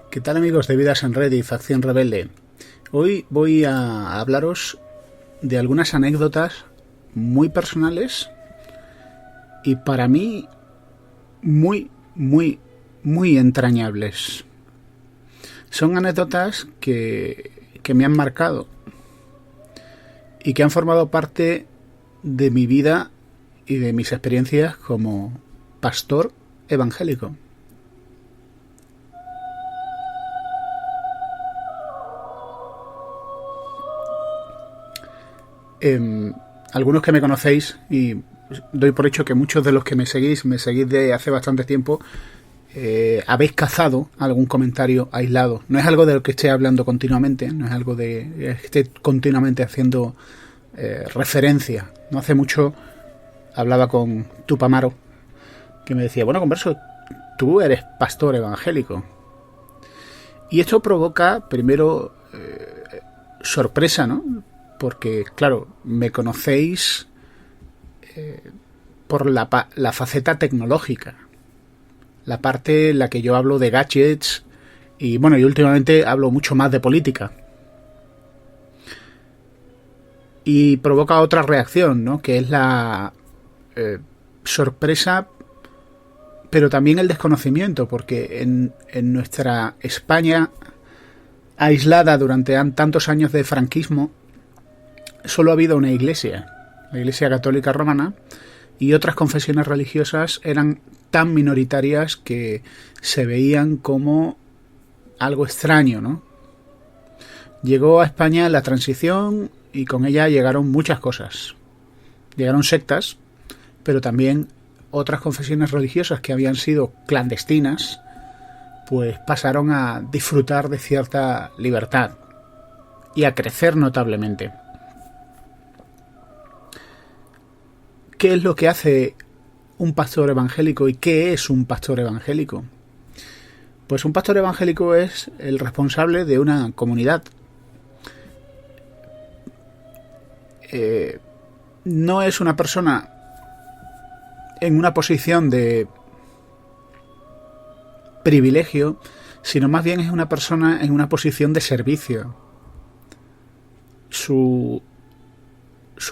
¿Qué tal, amigos de Vidas en Red y Facción Rebelde? Hoy voy a hablaros de algunas anécdotas muy personales y para mí muy entrañables. Son anécdotas que me han marcado y que han formado parte de mi vida y de mis experiencias como pastor evangélico. Algunos que me conocéis, y doy por hecho que muchos de los que me seguís de hace bastante tiempo, habéis cazado algún comentario aislado. No es algo de lo que esté hablando continuamente, no es algo de que esté continuamente haciendo referencia. No hace mucho hablaba con Tupamaro, que me decía, bueno, Converso, tú eres pastor evangélico. Y esto provoca primero sorpresa, ¿no? Porque, claro, me conocéis por la faceta tecnológica, la parte en la que yo hablo de gadgets y, bueno, y últimamente hablo mucho más de política. Y provoca otra reacción, ¿no? Que es la sorpresa, pero también el desconocimiento, porque en nuestra España aislada durante tantos años de franquismo, solo ha habido una iglesia, la Iglesia Católica Romana, y otras confesiones religiosas eran tan minoritarias que se veían como algo extraño, ¿no? Llegó a España la transición y con ella llegaron muchas cosas. Llegaron sectas, pero también otras confesiones religiosas que habían sido clandestinas, pues pasaron a disfrutar de cierta libertad y a crecer notablemente. ¿Qué es lo que hace un pastor evangélico y qué es un pastor evangélico? Pues un pastor evangélico es el responsable de una comunidad. No es una persona en una posición de privilegio, sino más bien es una persona en una posición de servicio. Su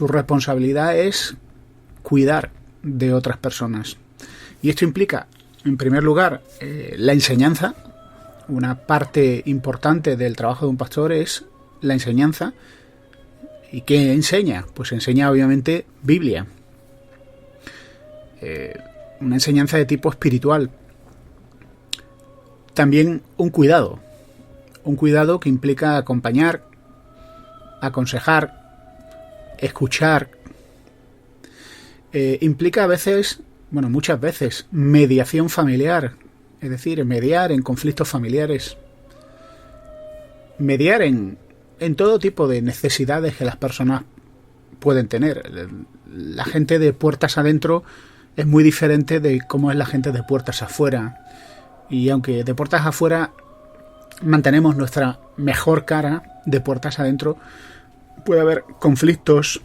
responsabilidad es cuidar de otras personas. Y esto implica, en primer lugar, la enseñanza. Una parte importante del trabajo de un pastor es la enseñanza. ¿Y qué enseña? Pues enseña obviamente Biblia. Una enseñanza de tipo espiritual. También un cuidado que implica acompañar, aconsejar, escuchar. Implica a veces, bueno, muchas veces, mediación familiar, es decir, mediar en conflictos familiares, mediar en todo tipo de necesidades que las personas pueden tener. La gente de puertas adentro es muy diferente de cómo es la gente de puertas afuera. Y aunque de puertas afuera mantenemos nuestra mejor cara, de puertas adentro puede haber conflictos,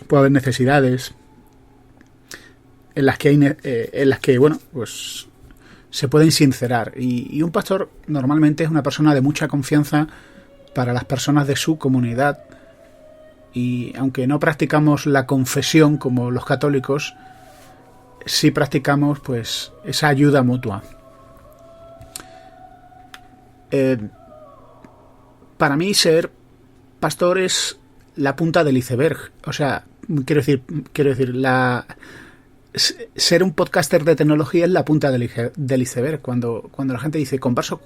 puede haber necesidades en las que bueno, pues se pueden sincerar. Y un pastor normalmente es una persona de mucha confianza para las personas de su comunidad. Y aunque no practicamos la confesión como los católicos, sí practicamos pues esa ayuda mutua. Para mí ser pastor es la punta del iceberg. O sea, quiero decir, ser un podcaster de tecnología es la punta del iceberg. Cuando la gente dice, Converso,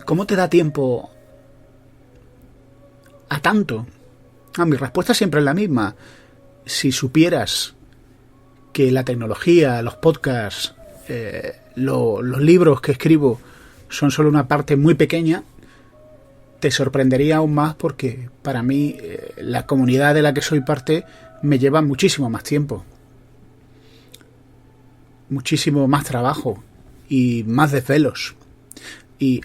¿cómo te da tiempo a tanto? Mi respuesta siempre es la misma. Si supieras que la tecnología, los podcasts, los libros que escribo son solo una parte muy pequeña, te sorprendería aún más, porque para mí la comunidad de la que soy parte me lleva muchísimo más tiempo, muchísimo más trabajo y más desvelos. Y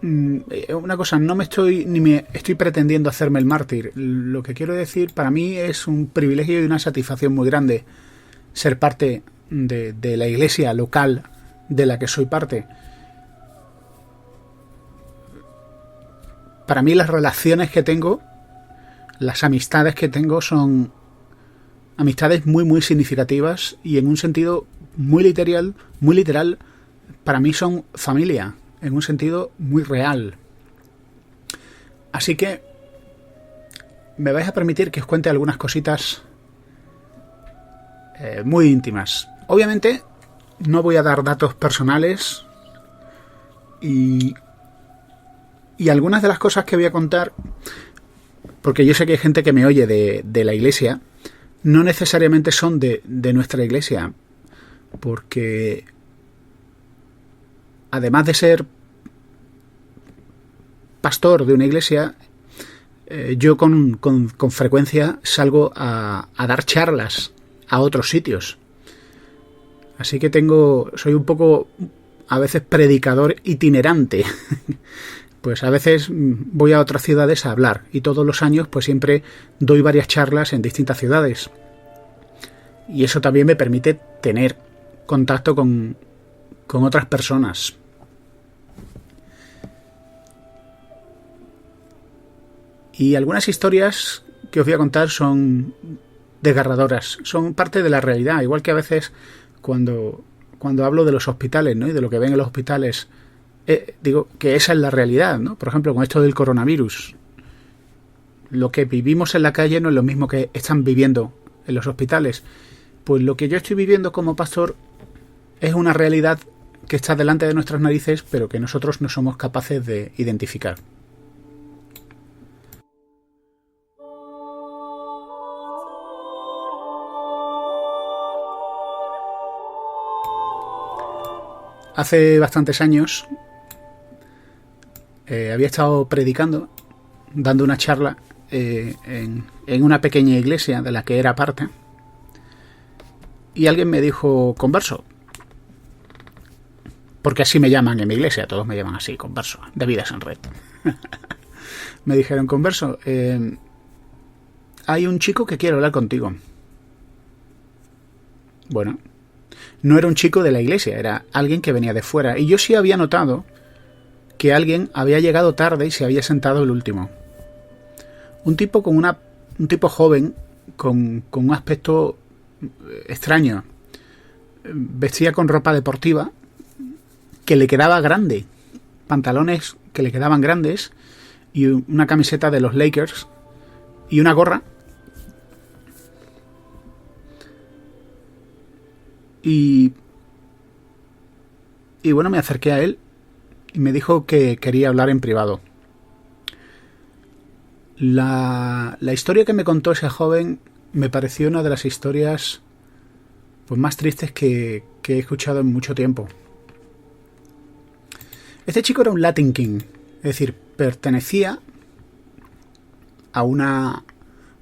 una cosa, no me estoy pretendiendo hacerme el mártir. Lo que quiero decir, para mí es un privilegio y una satisfacción muy grande ser parte de la iglesia local de la que soy parte. para mí las relaciones que tengo, las amistades que tengo son amistades muy muy significativas y en un sentido muy literal, para mí son familia, en un sentido muy real. Así que me vais a permitir que os cuente algunas cositas muy íntimas. Obviamente no voy a dar datos personales y algunas de las cosas que voy a contar, porque yo sé que hay gente que me oye de la iglesia, no necesariamente son de nuestra iglesia, porque además de ser pastor de una iglesia, yo con frecuencia salgo a dar charlas a otros sitios. Así que soy un poco, a veces, predicador itinerante. Pues a veces voy a otras ciudades a hablar y todos los años pues siempre doy varias charlas en distintas ciudades. Y eso también me permite tener contacto con otras personas. Y algunas historias que os voy a contar son desgarradoras, son parte de la realidad, igual que a veces cuando hablo de los hospitales, ¿no? Y de lo que ven en los hospitales, digo que esa es la realidad, ¿no? Por ejemplo, con esto del coronavirus, lo que vivimos en la calle no es lo mismo que están viviendo en los hospitales. Pues lo que yo estoy viviendo como pastor es una realidad que está delante de nuestras narices, pero que nosotros no somos capaces de identificar. Hace bastantes años había estado predicando, dando una charla en una pequeña iglesia de la que era parte, y alguien me dijo: converso, porque así me llaman en mi iglesia, todos me llaman así, converso, de Vidas en Red. Me dijeron: converso, hay un chico que quiere hablar contigo. Bueno, no era un chico de la iglesia, era alguien que venía de fuera. Y yo sí había notado que alguien había llegado tarde y se había sentado el último. Un tipo joven, con un aspecto extraño. Vestía con ropa deportiva que le quedaba grande, pantalones que le quedaban grandes y una camiseta de los Lakers y una gorra. Y bueno, me acerqué a él y me dijo que quería hablar en privado. La historia que me contó ese joven me pareció una de las historias pues más tristes que he escuchado en mucho tiempo. Este chico era un Latin King, es decir, pertenecía a una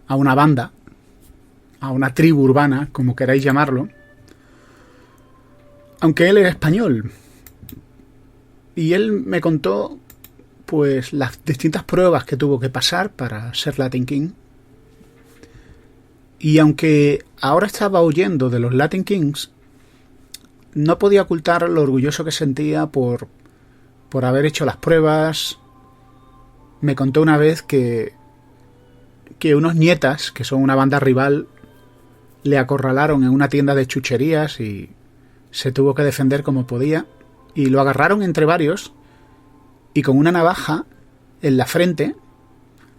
banda, a una tribu urbana, como queráis llamarlo, aunque él era español. Y él me contó pues las distintas pruebas que tuvo que pasar para ser Latin King. Y aunque ahora estaba huyendo de los Latin Kings, no podía ocultar lo orgulloso que sentía por haber hecho las pruebas. Me contó una vez que unos nietas, que son una banda rival, le acorralaron en una tienda de chucherías y se tuvo que defender como podía, y lo agarraron entre varios y con una navaja en la frente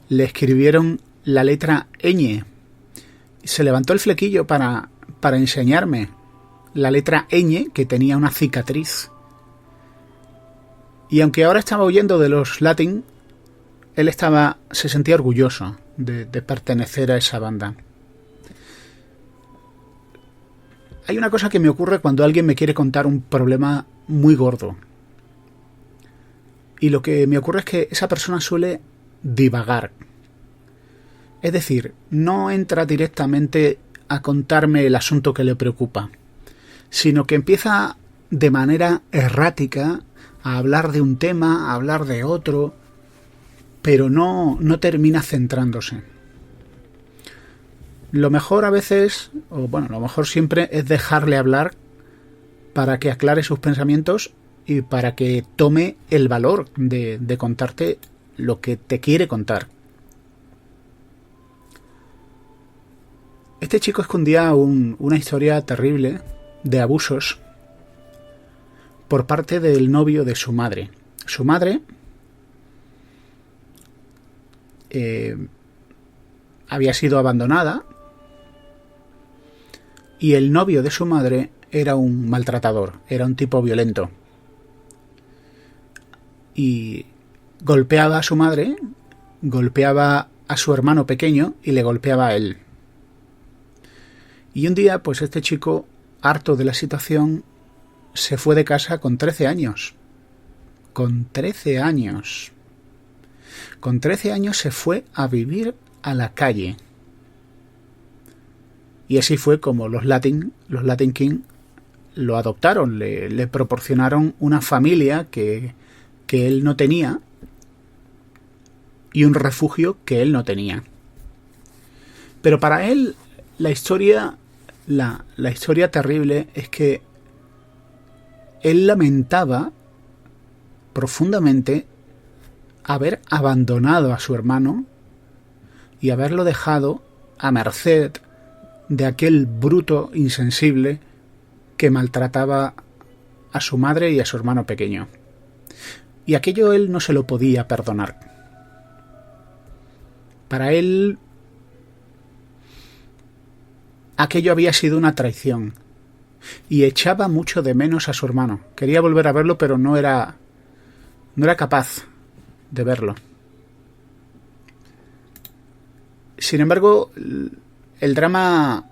le escribieron la letra ñ. Se levantó el flequillo para enseñarme la letra ñ, que tenía una cicatriz. Y aunque ahora estaba huyendo de los Latin, él se sentía orgulloso de pertenecer a esa banda. Hay una cosa que me ocurre cuando alguien me quiere contar un problema muy gordo. Y lo que me ocurre es que esa persona suele divagar. Es decir, no entra directamente a contarme el asunto que le preocupa, sino que empieza de manera errática a hablar de un tema, a hablar de otro, pero no termina centrándose. Lo mejor a veces, o bueno, lo mejor siempre es dejarle hablar para que aclare sus pensamientos y para que tome el valor de contarte lo que te quiere contar. Este chico escondía una historia terrible de abusos por parte del novio de su madre. Su madre había sido abandonada y el novio de su madre era un maltratador, era un tipo violento. Y golpeaba a su madre, golpeaba a su hermano pequeño y le golpeaba a él. Y un día, pues este chico, harto de la situación, se fue de casa con 13 años. Con 13 años. Con 13 años se fue a vivir a la calle. Y así fue como los Latin King lo adoptaron, le proporcionaron una familia que él no tenía y un refugio que él no tenía. Pero para él la historia terrible es que él lamentaba profundamente haber abandonado a su hermano y haberlo dejado a merced de aquel bruto insensible que maltrataba a su madre y a su hermano pequeño. Y aquello él no se lo podía perdonar. Para él aquello había sido una traición y echaba mucho de menos a su hermano. Quería volver a verlo, pero no era capaz de verlo. Sin embargo, el drama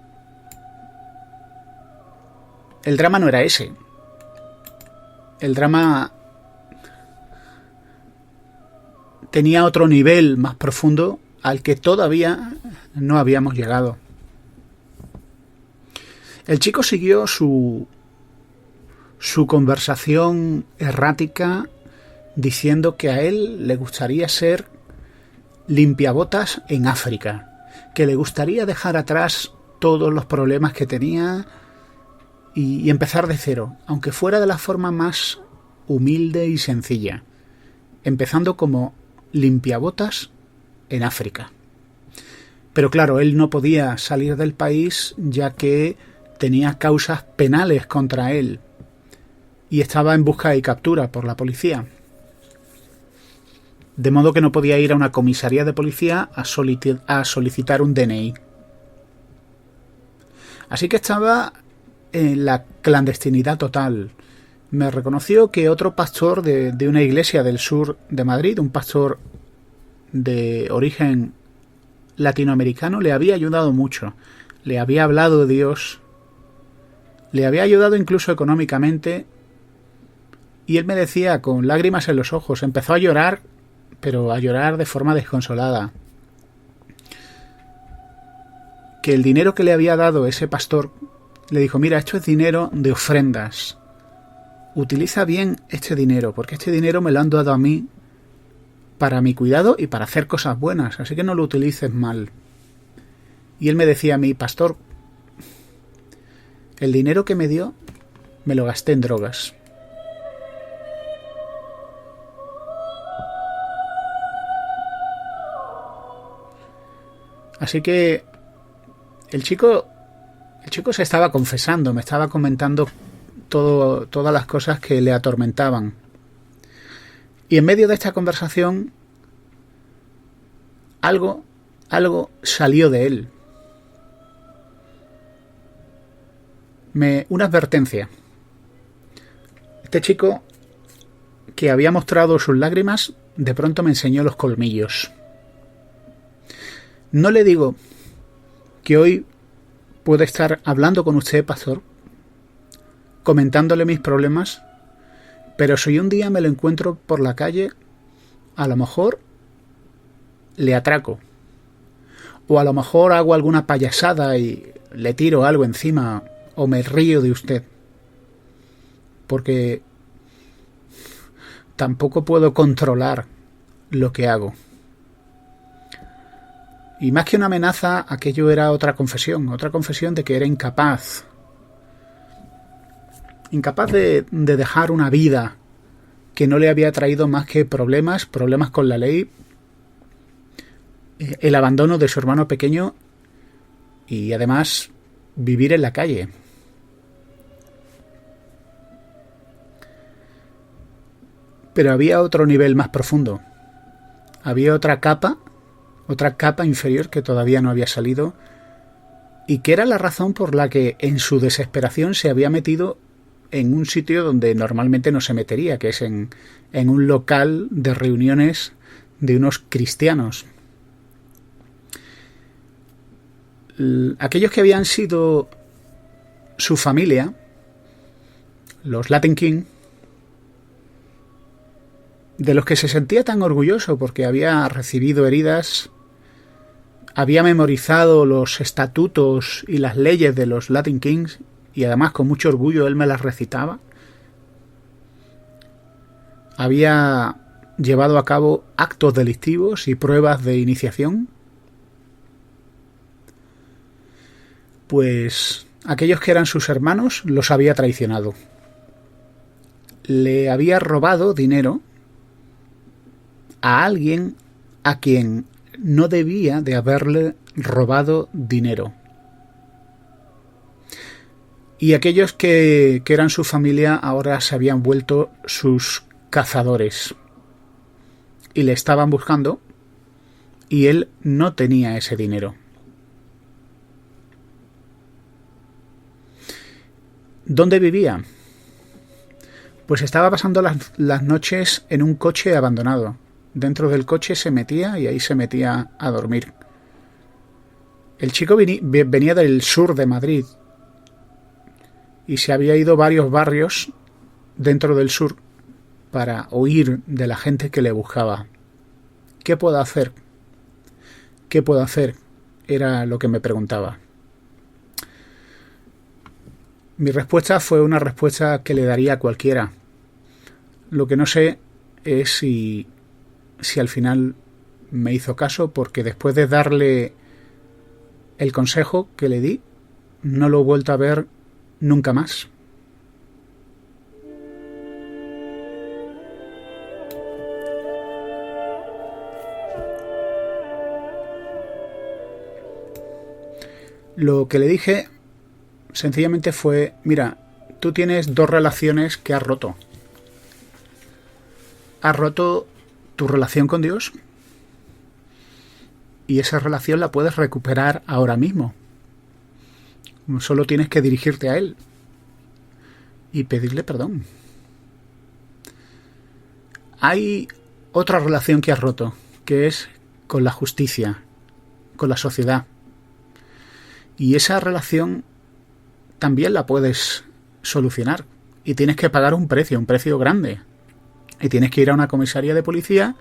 no era ese. El drama tenía otro nivel más profundo al que todavía no habíamos llegado. El chico siguió su conversación errática diciendo que a él le gustaría ser limpiabotas en África, que le gustaría dejar atrás todos los problemas que tenía y empezar de cero, aunque fuera de la forma más humilde y sencilla, empezando como limpiabotas en África. Pero claro, él no podía salir del país ya que tenía causas penales contra él y estaba en busca y captura por la policía. De modo que no podía ir a una comisaría de policía a solicitar un DNI. Así que estaba en la clandestinidad total. Me reconoció que otro pastor de una iglesia del sur de Madrid, un pastor de origen latinoamericano, le había ayudado mucho. Le había hablado de Dios, le había ayudado incluso económicamente, y él me decía con lágrimas en los ojos, empezó a llorar, pero a llorar de forma desconsolada, que el dinero que le había dado ese pastor, le dijo: mira, esto es dinero de ofrendas, utiliza bien este dinero, porque este dinero me lo han dado a mí para mi cuidado y para hacer cosas buenas, así que no lo utilices mal. Y él me decía a mí: pastor, el dinero que me dio me lo gasté en drogas. Así que el chico se estaba confesando, me estaba comentando todas las cosas que le atormentaban. Y en medio de esta conversación algo salió de él. Una advertencia. Este chico, que había mostrado sus lágrimas, de pronto me enseñó los colmillos. No le digo que hoy puedo estar hablando con usted, pastor, comentándole mis problemas, pero si un día me lo encuentro por la calle, a lo mejor le atraco, o a lo mejor hago alguna payasada y le tiro algo encima, o me río de usted, porque tampoco puedo controlar lo que hago. Y más que una amenaza, aquello era otra confesión de que era incapaz de dejar una vida que no le había traído más que problemas con la ley, el abandono de su hermano pequeño y además vivir en la calle. Pero había otro nivel más profundo. Había otra capa inferior que todavía no había salido y que era la razón por la que en su desesperación se había metido en un sitio donde normalmente no se metería, que es en un local de reuniones de unos cristianos. Aquellos que habían sido su familia, los Latin King, de los que se sentía tan orgulloso porque había recibido heridas, había memorizado los estatutos y las leyes de los Latin Kings y además con mucho orgullo él me las recitaba. Había llevado a cabo actos delictivos y pruebas de iniciación. Pues aquellos que eran sus hermanos los había traicionado. Le había robado dinero a alguien a quien no debía de haberle robado dinero. Y aquellos que eran su familia ahora se habían vuelto sus cazadores. Y le estaban buscando y él no tenía ese dinero. ¿Dónde vivía? Pues estaba pasando las noches en un coche abandonado. Dentro del coche se metía y ahí se metía a dormir. El chico venía del sur de Madrid y se había ido varios barrios dentro del sur para huir de la gente que le buscaba. ¿Qué puedo hacer? ¿Qué puedo hacer? Era lo que me preguntaba. Mi respuesta fue una respuesta que le daría a cualquiera. Lo que no sé es si al final me hizo caso, porque después de darle el consejo que le di, no lo he vuelto a ver nunca más. Lo que le dije sencillamente fue: mira, tú tienes dos relaciones que has roto. Has roto tu relación con Dios y esa relación la puedes recuperar ahora mismo. Solo tienes que dirigirte a Él y pedirle perdón. Hay otra relación que has roto, que es con la justicia, con la sociedad. Y esa relación también la puedes solucionar. Y tienes que pagar un precio grande. Y tienes que ir a una comisaría de policía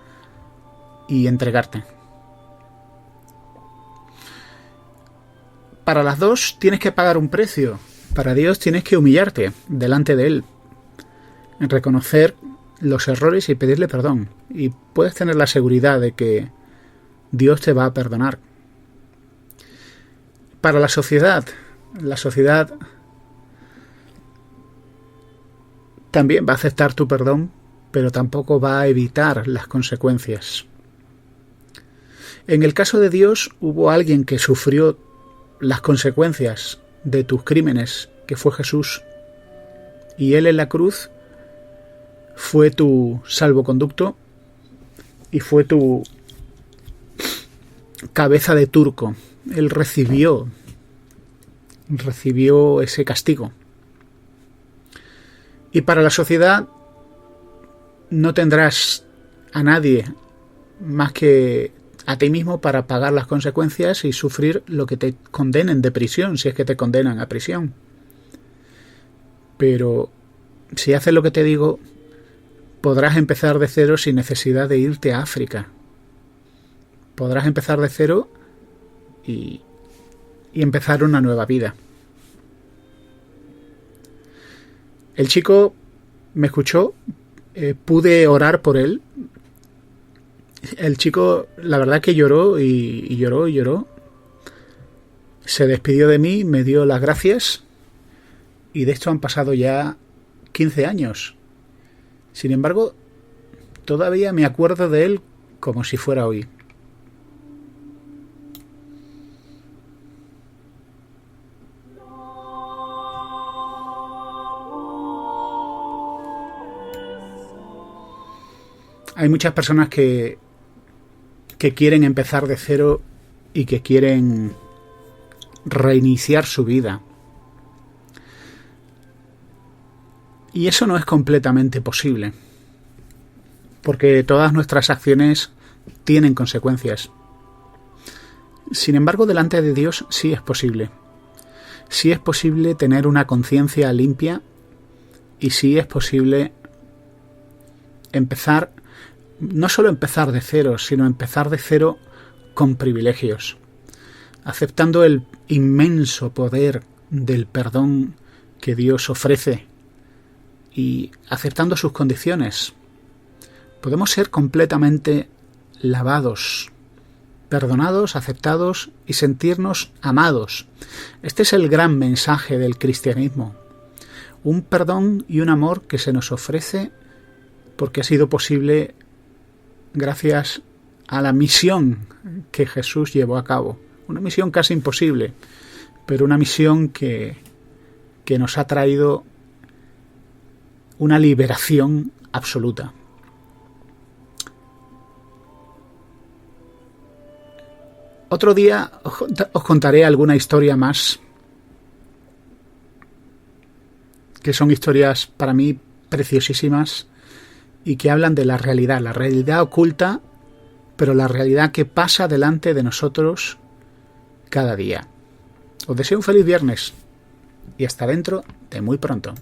y entregarte. Para las dos tienes que pagar un precio. Para Dios tienes que humillarte delante de Él, reconocer los errores y pedirle perdón. Y puedes tener la seguridad de que Dios te va a perdonar. Para la sociedad también va a aceptar tu perdón, pero tampoco va a evitar las consecuencias. En el caso de Dios hubo alguien que sufrió las consecuencias de tus crímenes, que fue Jesús, y Él en la cruz fue tu salvoconducto y fue tu cabeza de turco. Él recibió ese castigo. Y para la sociedad no tendrás a nadie más que a ti mismo para pagar las consecuencias y sufrir lo que te condenen de prisión, si es que te condenan a prisión. Pero si haces lo que te digo, podrás empezar de cero sin necesidad de irte a África. Podrás empezar de cero y empezar una nueva vida. El chico me escuchó, pude orar por él. El chico, la verdad que lloró y lloró. Se despidió de mí, me dio las gracias y de esto han pasado ya 15 años. Sin embargo, Todavía me acuerdo de él como si fuera hoy. Hay muchas personas que quieren empezar de cero y que quieren reiniciar su vida. Y eso no es completamente posible, porque todas nuestras acciones tienen consecuencias. Sin embargo, delante de Dios sí es posible. Sí es posible tener una conciencia limpia y sí es posible empezar, no solo empezar de cero, sino empezar de cero con privilegios, aceptando el inmenso poder del perdón que Dios ofrece y aceptando sus condiciones. Podemos ser completamente lavados, perdonados, aceptados y sentirnos amados. Este es el gran mensaje del cristianismo. Un perdón y un amor que se nos ofrece porque ha sido posible gracias a la misión que Jesús llevó a cabo. Una misión casi imposible, pero una misión que nos ha traído una liberación absoluta. Otro día os contaré alguna historia más, que son historias para mí preciosísimas y que hablan de la realidad oculta, pero la realidad que pasa delante de nosotros cada día. Os deseo un feliz viernes y hasta dentro de muy pronto.